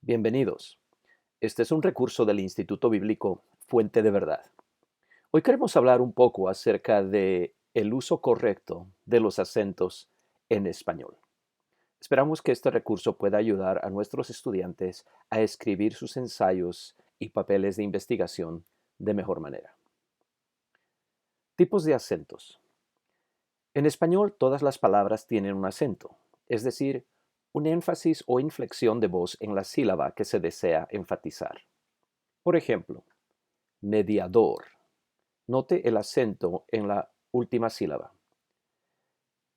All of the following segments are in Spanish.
Bienvenidos. Este es un recurso del Instituto Bíblico Fuente de Verdad. Hoy queremos hablar un poco acerca de el uso correcto de los acentos en español. Esperamos que este recurso pueda ayudar a nuestros estudiantes a escribir sus ensayos y papeles de investigación de mejor manera. Tipos de acentos. En español, todas las palabras tienen un acento, es decir, un énfasis o inflexión de voz en la sílaba que se desea enfatizar. Por ejemplo, mediador. Note el acento en la última sílaba.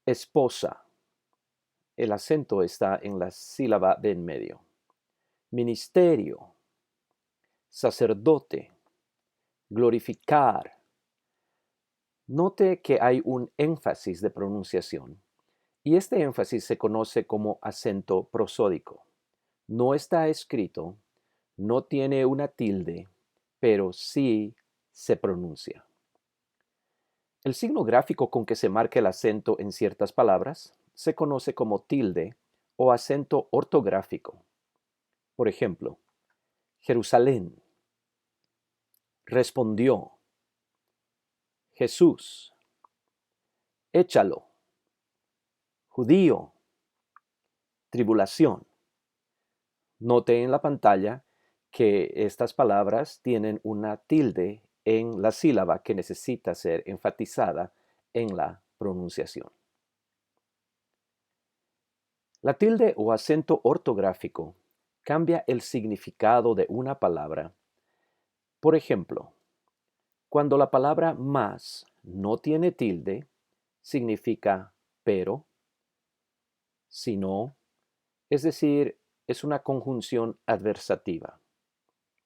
Esposa. El acento está en la sílaba de en medio. Ministerio. Sacerdote. Glorificar. Note que hay un énfasis de pronunciación y este énfasis se conoce como acento prosódico. No está escrito, no tiene una tilde, pero sí se pronuncia. El signo gráfico con que se marca el acento en ciertas palabras se conoce como tilde o acento ortográfico. Por ejemplo, Jerusalén, respondió, Jesús, échalo, judío, tribulación. Note en la pantalla que estas palabras tienen una tilde en la sílaba que necesita ser enfatizada en la pronunciación. La tilde o acento ortográfico cambia el significado de una palabra. Por ejemplo, cuando la palabra más no tiene tilde, significa pero, si no, es decir, es una conjunción adversativa.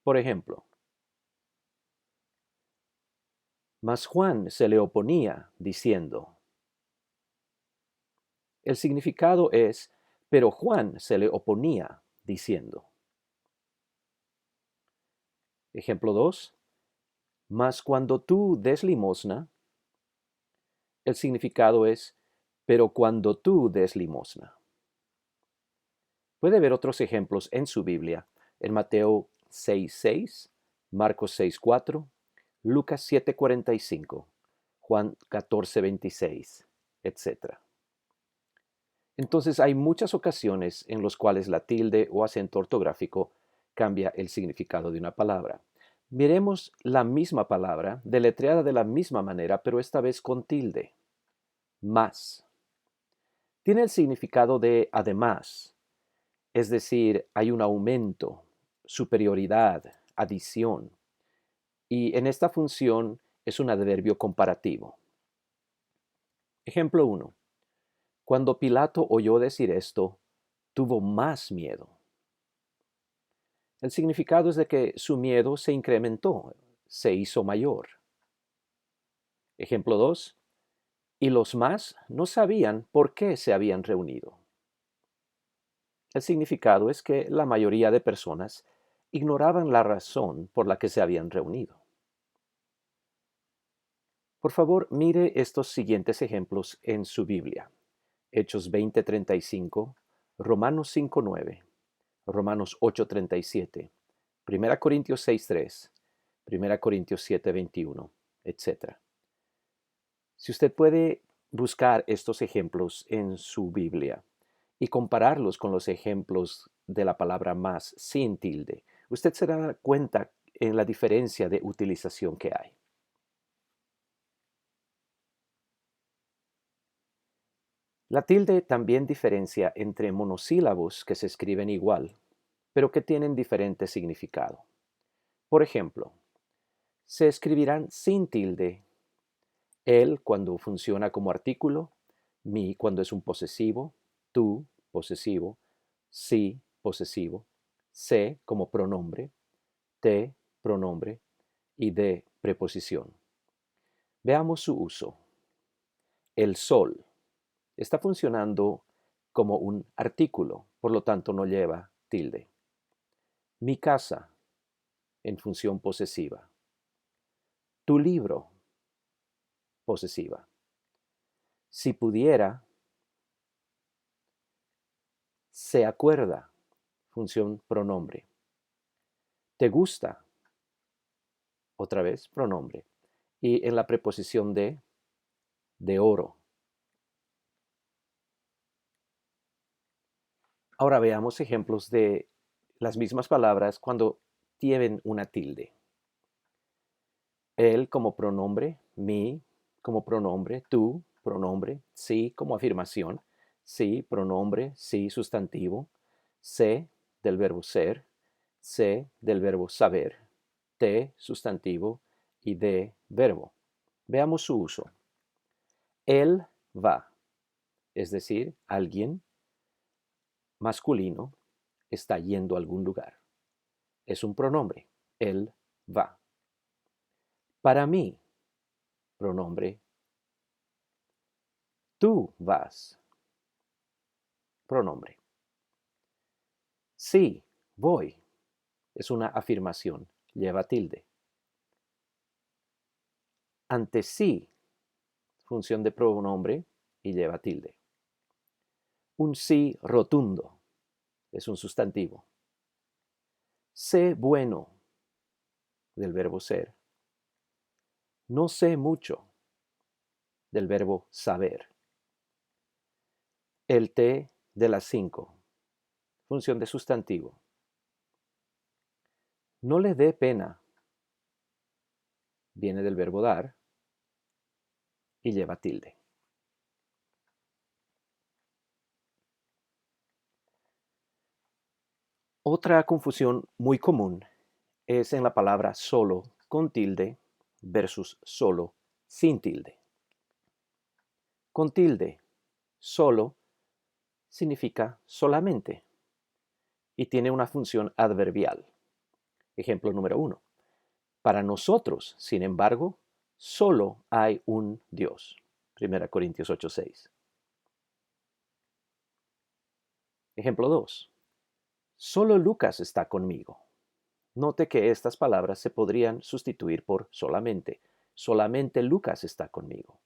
Por ejemplo, mas Juan se le oponía, diciendo. El significado es, pero Juan se le oponía, diciendo. Ejemplo 2. Mas cuando tú des limosna, el significado es, pero cuando tú des limosna. Puede ver otros ejemplos en su Biblia, en Mateo 6:6, Marcos 6:4, Lucas 7:45, Juan 14:26, etc. Entonces hay muchas ocasiones en las cuales la tilde o acento ortográfico cambia el significado de una palabra. Miremos la misma palabra, deletreada de la misma manera, pero esta vez con tilde. Más. Tiene el significado de además, es decir, hay un aumento, superioridad, adición. Y en esta función es un adverbio comparativo. Ejemplo 1. Cuando Pilato oyó decir esto, tuvo más miedo. El significado es de que su miedo se incrementó, se hizo mayor. Ejemplo 2. Y los más no sabían por qué se habían reunido. El significado es que la mayoría de personas ignoraban la razón por la que se habían reunido. Por favor, mire estos siguientes ejemplos en su Biblia. Hechos 20:35, Romanos 5:9, Romanos 8:37, 1 Corintios 6:3, 1 Corintios 7:21, etc. Si usted puede buscar estos ejemplos en su Biblia y compararlos con los ejemplos de la palabra más sin tilde, usted se dará cuenta en la diferencia de utilización que hay. La tilde también diferencia entre monosílabos que se escriben igual, pero que tienen diferente significado. Por ejemplo, se escribirán sin tilde él cuando funciona como artículo, mi cuando es un posesivo, tú posesivo, sí posesivo, se como pronombre, te pronombre y de preposición. Veamos su uso. El sol está funcionando como un artículo, por lo tanto no lleva tilde. Mi casa, en función posesiva. Tu libro, posesiva. Si pudiera, se acuerda, función pronombre. ¿Te gusta? Otra vez, pronombre. Y en la preposición de oro. Ahora veamos ejemplos de las mismas palabras cuando tienen una tilde. Él como pronombre, mi como pronombre, tú, pronombre, sí como afirmación, sí, pronombre, sí, sustantivo, sé del verbo ser, sé del verbo saber, te, sustantivo, y de, verbo. Veamos su uso. Él va, es decir, alguien masculino está yendo a algún lugar. Es un pronombre. Él va. Para mí, pronombre. Tú vas, pronombre. Sí, voy. Es una afirmación. Lleva tilde. Ante sí, función de pronombre y lleva tilde. Un sí rotundo. Es un sustantivo. Sé bueno, del verbo ser. No sé mucho, del verbo saber. El té de las 5, función de sustantivo. No le dé pena, viene del verbo dar y lleva tilde. Otra confusión muy común es en la palabra solo con tilde versus solo sin tilde. Con tilde, solo significa solamente y tiene una función adverbial. Ejemplo número 1. Para nosotros, sin embargo, solo hay un Dios. 1 Corintios 8:6. Ejemplo 2. Solo Lucas está conmigo. Note que estas palabras se podrían sustituir por solamente. Solamente Lucas está conmigo.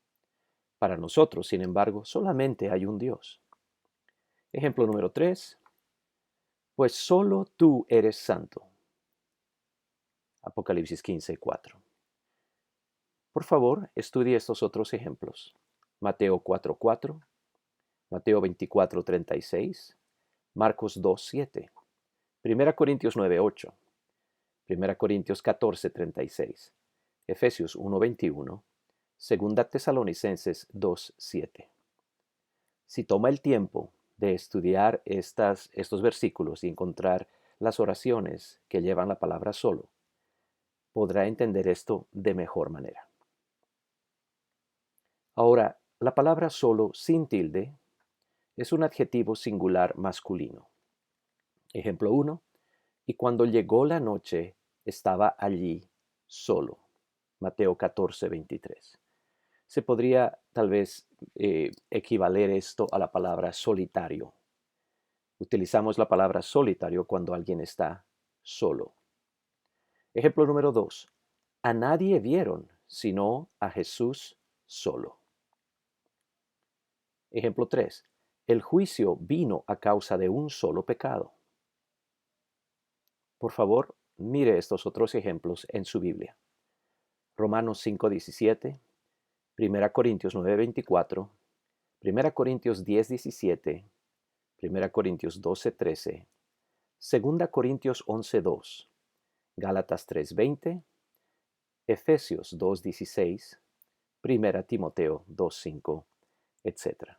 Para nosotros, sin embargo, solamente hay un Dios. Ejemplo número 3. Pues solo tú eres santo. Apocalipsis 15:4. Por favor, estudie estos otros ejemplos. Mateo 4:4, Mateo 24:36, Marcos 2:7, 1 Corintios 9:8, 1 Corintios 14:36, Efesios 1:21, 2 Tesalonicenses 2:7. Si toma el tiempo de estudiar estos versículos y encontrar las oraciones que llevan la palabra solo, podrá entender esto de mejor manera. Ahora, la palabra solo sin tilde es un adjetivo singular masculino. Ejemplo 1. Y cuando llegó la noche, estaba allí solo. Mateo 14:23. Se podría tal vez equivaler esto a la palabra solitario. Utilizamos la palabra solitario cuando alguien está solo. Ejemplo número 2. A nadie vieron, sino a Jesús solo. Ejemplo 3. El juicio vino a causa de un solo pecado. Por favor, mire estos otros ejemplos en su Biblia. Romanos 5:17, 1 Corintios 9:24, 1 Corintios 10:17, 1 Corintios 12:13, 2 Corintios 11:2, Gálatas 3:20, Efesios 2:16, 1 Timoteo 2:5, etc.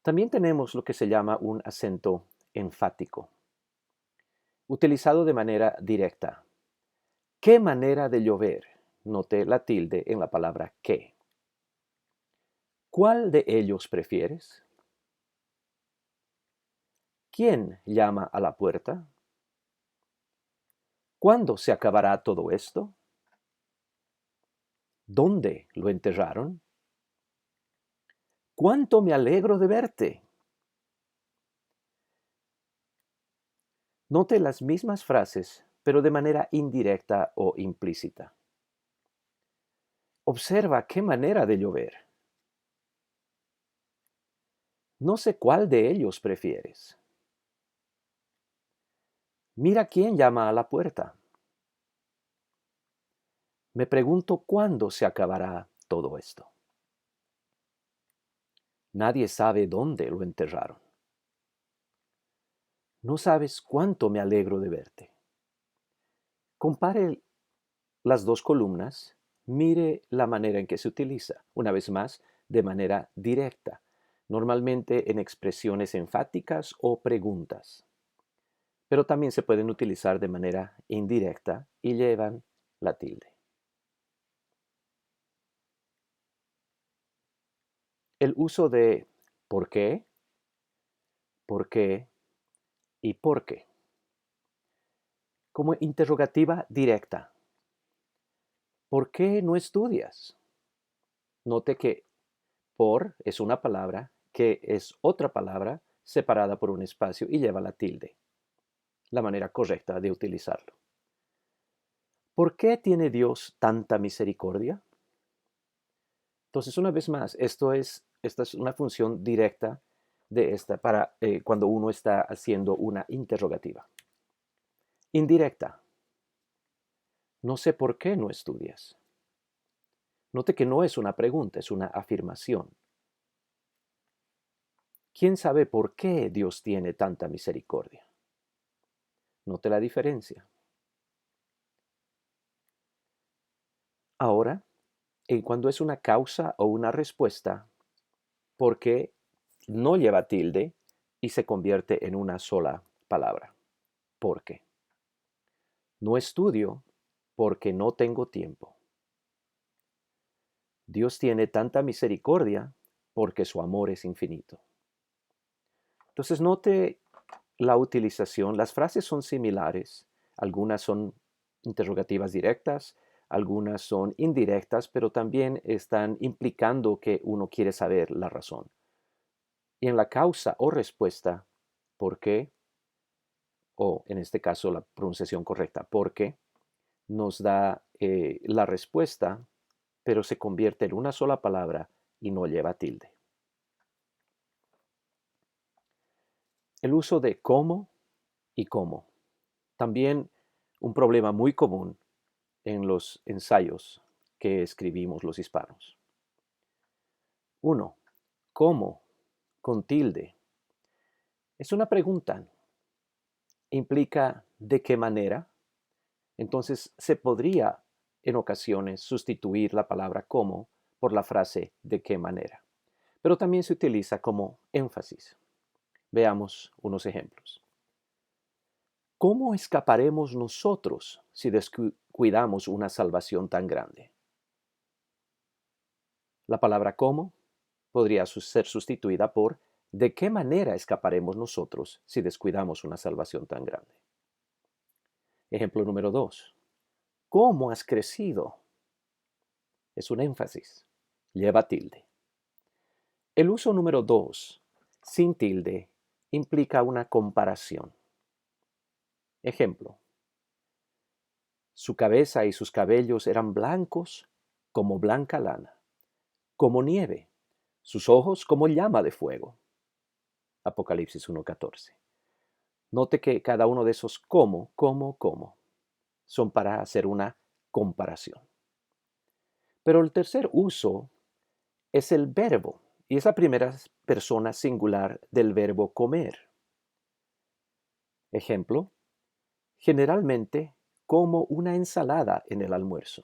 También tenemos lo que se llama un acento enfático, utilizado de manera directa. ¿Qué manera de llover? Note la tilde en la palabra qué. ¿Cuál de ellos prefieres? ¿Quién llama a la puerta? ¿Cuándo se acabará todo esto? ¿Dónde lo enterraron? ¿Cuánto me alegro de verte? Note las mismas frases, pero de manera indirecta o implícita. Observa qué manera de llover. No sé cuál de ellos prefieres. Mira quién llama a la puerta. Me pregunto cuándo se acabará todo esto. Nadie sabe dónde lo enterraron. No sabes cuánto me alegro de verte. Compare las dos columnas, mire la manera en que se utiliza, una vez más, de manera directa, normalmente en expresiones enfáticas o preguntas, pero también se pueden utilizar de manera indirecta y llevan la tilde. El uso de por qué y por qué, como interrogativa directa. ¿Por qué no estudias? Note que por es una palabra que es otra palabra separada por un espacio y lleva la tilde, la manera correcta de utilizarlo. ¿Por qué tiene Dios tanta misericordia? Entonces, una vez más, esta es una función directa de esta para cuando uno está haciendo una interrogativa. Indirecta. No sé por qué no estudias. Note que no es una pregunta, es una afirmación. ¿Quién sabe por qué Dios tiene tanta misericordia? Note la diferencia. Ahora, cuando es una causa o una respuesta, ¿por qué no lleva tilde y se convierte en una sola palabra? ¿Por qué? No estudio porque no tengo tiempo. Dios tiene tanta misericordia porque su amor es infinito. Entonces note la utilización. Las frases son similares. Algunas son interrogativas directas, algunas son indirectas, pero también están implicando que uno quiere saber la razón. Y en la causa o respuesta, ¿por qué? O en este caso la pronunciación correcta, ¿por qué? Nos da la respuesta, pero se convierte en una sola palabra y no lleva tilde. El uso de cómo y cómo. También un problema muy común en los ensayos que escribimos los hispanos. 1. ¿Cómo? Con tilde. Es una pregunta. Implica ¿de qué manera? Entonces se podría en ocasiones sustituir la palabra cómo por la frase ¿de qué manera? Pero también se utiliza como énfasis. Veamos unos ejemplos. ¿Cómo escaparemos nosotros si descuidamos una salvación tan grande? La palabra cómo podría ser sustituida por ¿de qué manera escaparemos nosotros si descuidamos una salvación tan grande? Ejemplo número 2. ¿Cómo has crecido? Es un énfasis. Lleva tilde. El uso número 2, sin tilde, implica una comparación. Ejemplo. Su cabeza y sus cabellos eran blancos como blanca lana, como nieve, sus ojos como llama de fuego. Apocalipsis 1:14. Note que cada uno de esos como, son para hacer una comparación. Pero el tercer uso es el verbo, y es la primera persona singular del verbo comer. Ejemplo, generalmente como una ensalada en el almuerzo.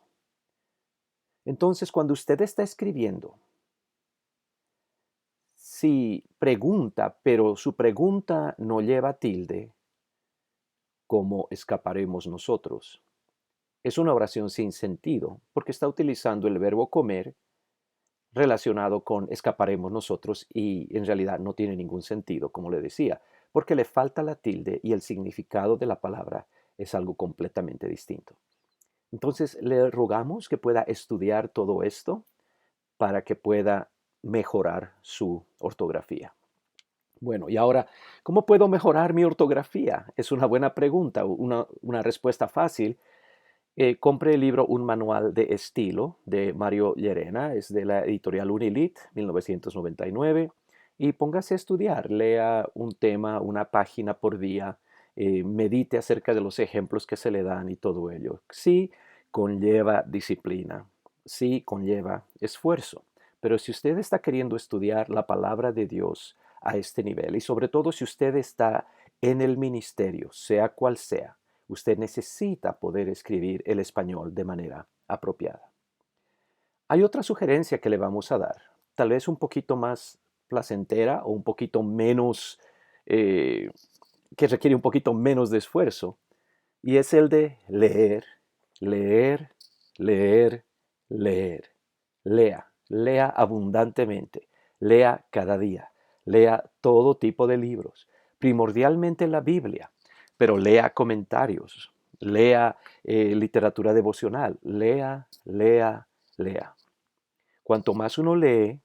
Entonces, cuando usted está escribiendo, si pregunta, pero su pregunta no lleva tilde, ¿cómo escaparemos nosotros? Es una oración sin sentido, porque está utilizando el verbo comer relacionado con escaparemos nosotros y en realidad no tiene ningún sentido, como le decía, porque le falta la tilde y el significado de la palabra es algo completamente distinto. Entonces le rogamos que pueda estudiar todo esto para que pueda mejorar su ortografía. Bueno, y ahora, ¿cómo puedo mejorar mi ortografía? Es una buena pregunta, una respuesta fácil. Compre el libro Un Manual de Estilo de Mario Llerena, es de la editorial Unilit, 1999. y póngase a estudiar, lea un tema, una página por día, medite acerca de los ejemplos que se le dan y todo ello. Sí conlleva disciplina, sí conlleva esfuerzo, pero si usted está queriendo estudiar la palabra de Dios a este nivel y sobre todo si usted está en el ministerio, sea cual sea, usted necesita poder escribir el español de manera apropiada. Hay otra sugerencia que le vamos a dar, tal vez un poquito más placentera o un poquito menos, eh, que requiere un poquito menos de esfuerzo, y es el de leer, leer, leer, leer. Lea, lea abundantemente, lea cada día, lea todo tipo de libros, primordialmente la Biblia, pero lea comentarios, lea literatura devocional, lea, lea, lea. Cuanto más uno lee,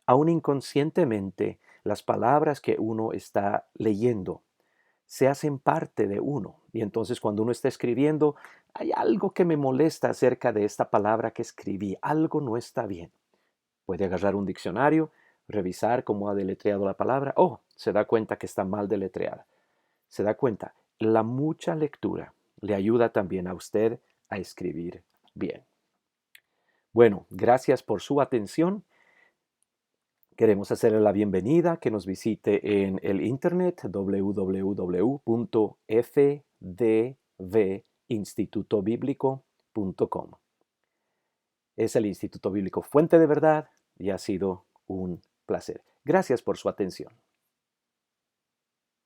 aún inconscientemente, las palabras que uno está leyendo se hacen parte de uno. Y entonces cuando uno está escribiendo, hay algo que me molesta acerca de esta palabra que escribí, algo no está bien. Puede agarrar un diccionario, revisar cómo ha deletreado la palabra. Oh, se da cuenta que está mal deletreada. Se da cuenta, la mucha lectura le ayuda también a usted a escribir bien. Bueno, gracias por su atención. Queremos hacerle la bienvenida, que nos visite en el internet www.fdvinstitutobiblico.com. Es el Instituto Bíblico Fuente de Verdad y ha sido un placer. Gracias por su atención.